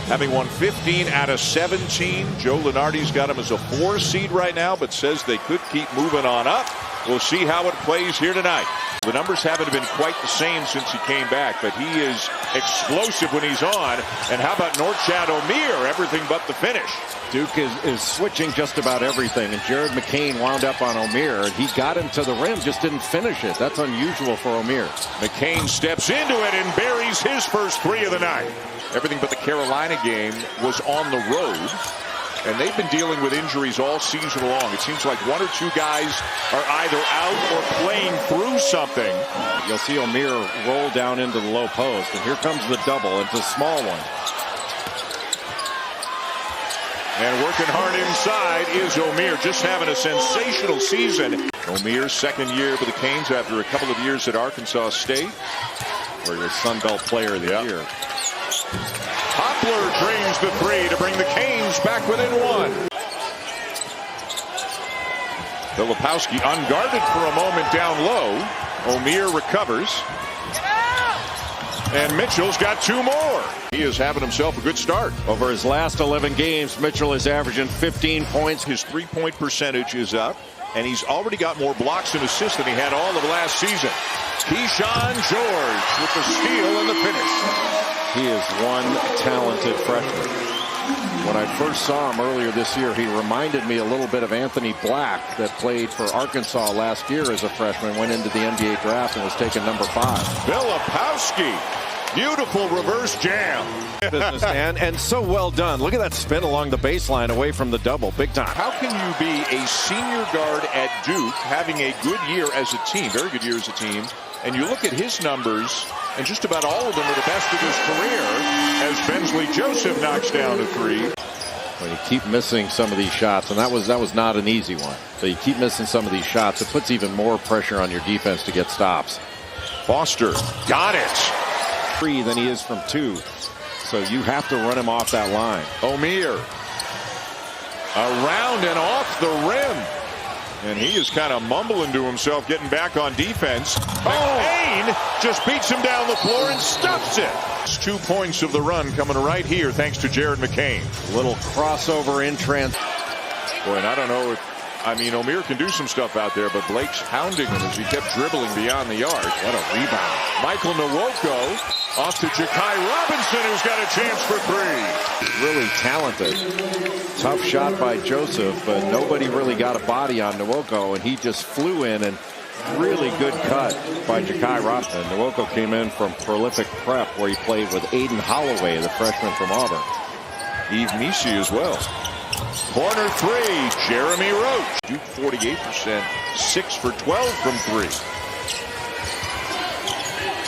having won 15 out of 17. Joe Lunardi's got him as a 4 seed right now, but says they could keep moving on up. We'll see how it plays here tonight. The numbers haven't been quite the same since he came back, but he is explosive when he's on. And how about Norchad O'Meara? Everything but the finish. Duke is switching just about everything, and Jared McCain wound up on O'Meara. He got him to the rim, just didn't finish it. That's unusual for O'Meara. McCain steps into it and buries his first 3 of the night. Everything but the Carolina game was on the road, and they've been dealing with injuries all season long. It seems like 1 or 2 guys are either out or playing through something. You'll see O'Meara roll down into the low post, and here comes the double. It's a small one. And working hard inside is O'Meara, just having a sensational season. O'Meara's second year with the Canes after a couple of years at Arkansas State, where he was Sun Belt Player of the Year. Poplar drains the 3 to bring the Canes back within 1. Filipowski unguarded for a moment down low. O'Meara recovers. And Mitchell's got 2 more. He is having himself a good start. Over his last 11 games, Mitchell is averaging 15 points. His 3-point percentage is up, and he's already got more blocks and assists than he had all of last season. Keyshawn George with the steal and the finish. He is one talented freshman. When I first saw him earlier this year, he reminded me a little bit of Anthony Black, that played for Arkansas last year as a freshman, went into the NBA draft and was taken number 5. Filipowski. Beautiful reverse jam. Businessman, and so well done. Look at that spin along the baseline away from the double. Big time. How can you be a senior guard at Duke, having a good year as a team, very good year as a team, and you look at his numbers, and just about all of them are the best of his career, as Bensley Joseph knocks down a 3. Well, you keep missing some of these shots, and that was not an easy one. So you keep missing some of these shots. It puts even more pressure on your defense to get stops. Foster got it. Than he is from 2. So you have to run him off that line. O'Meara around and off the rim. And he is kind of mumbling to himself, getting back on defense. McCain just beats him down the floor and stuffs it. It's 2 points of the run coming right here thanks to Jared McCain. Little crossover in trans. Boy, and I don't know if, I mean, O'Meara can do some stuff out there, but Blake's hounding him as he kept dribbling beyond the yard. What a rebound. Michael Nwoko off to Ja'Kai Robinson, who's got a chance for 3. Really talented. Tough shot by Joseph, but nobody really got a body on Nwoko, and he just flew in, and really good cut by Ja'Kai Robinson. Nwoko came in from prolific prep, where he played with Aiden Holloway, the freshman from Auburn. Eve Misi as well. Corner 3, Jeremy Roach. Duke 48%, 6 for 12 from 3.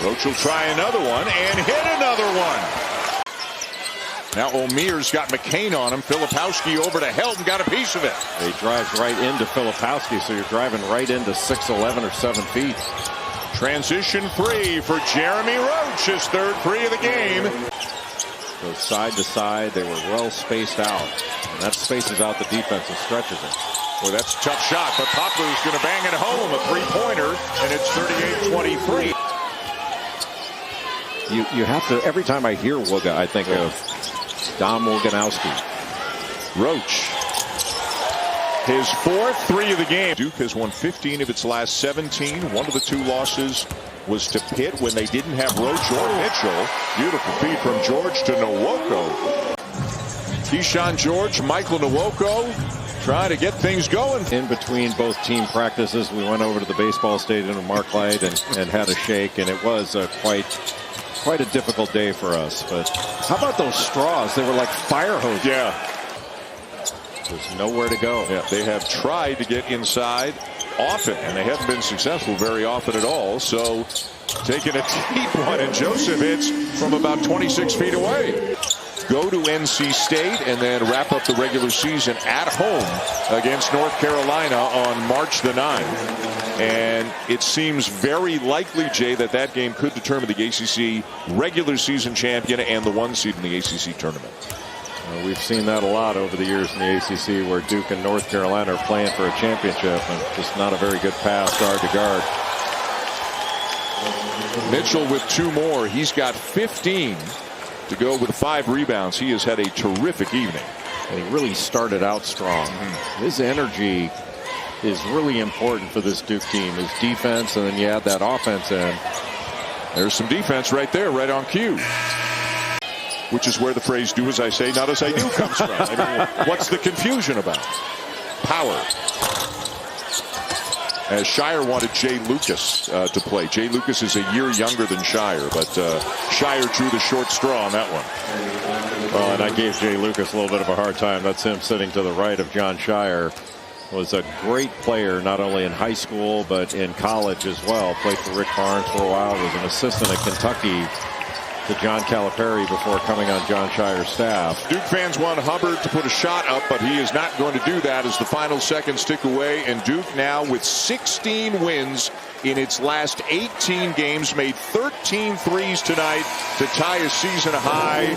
Roach will try another one and hit another one. Now O'Meara's got McCain on him. Filipowski over to help and got a piece of it. He drives right into Filipowski, so you're driving right into 6'11" or 7 feet. Transition 3 for Jeremy Roach, his 3rd 3 of the game. Goes side to side. They were well spaced out. And that spaces out the defense and stretches it. Well, that's a tough shot, but Poplar's going to bang it home. A 3-pointer, and it's 38-23. You have to, every time I hear Wooga, I think of Dom Woganowski. Roach. His 4th 3 of the game. Duke has won 15 of its last 17. One of the 2 losses was to Pitt when they didn't have Roach or Mitchell. Beautiful feed from George to Nwoko. Keyshawn George, Michael Nwoko trying to get things going. In between both team practices, we went over to the baseball stadium in Marklight and had a shake, and it was quite a difficult day for us. But how about those straws? They were like fire hoses. Yeah. There's nowhere to go. Yeah, they have tried to get inside often, and they haven't been successful very often at all. So taking a deep one, and Joseph hits from about 26 feet away. Go to NC State and then wrap up the regular season at home against North Carolina on March the 9th. And it seems very likely, Jay, that that game could determine the ACC regular season champion and the 1 seed in the ACC tournament. We've seen that a lot over the years in the ACC, where Duke and North Carolina are playing for a championship, and just not a very good pass guard to guard. Mitchell with 2 more. He's got 15. to go with 5 rebounds. He has had a terrific evening. And he really started out strong. His energy is really important for this Duke team. His defense, and then you add that offense in. There's some defense right there, right on cue. Which is where the phrase "do as I say, not as I do" comes from. I mean, what's the confusion about? Power. As Shire wanted Jay Lucas to play. Jay Lucas is a year younger than Shire, but Shire drew the short straw on that one. Well, and I gave Jay Lucas a little bit of a hard time. That's him sitting to the right of John Shire. Was a great player, not only in high school, but in college as well. Played for Rick Barnes for a while. Was an assistant at Kentucky to John Calipari before coming on John Shire's staff. Duke fans want Hubbard to put a shot up, but he is not going to do that as the final seconds tick away. And Duke now with 16 wins in its last 18 games, made 13 threes tonight to tie a season high.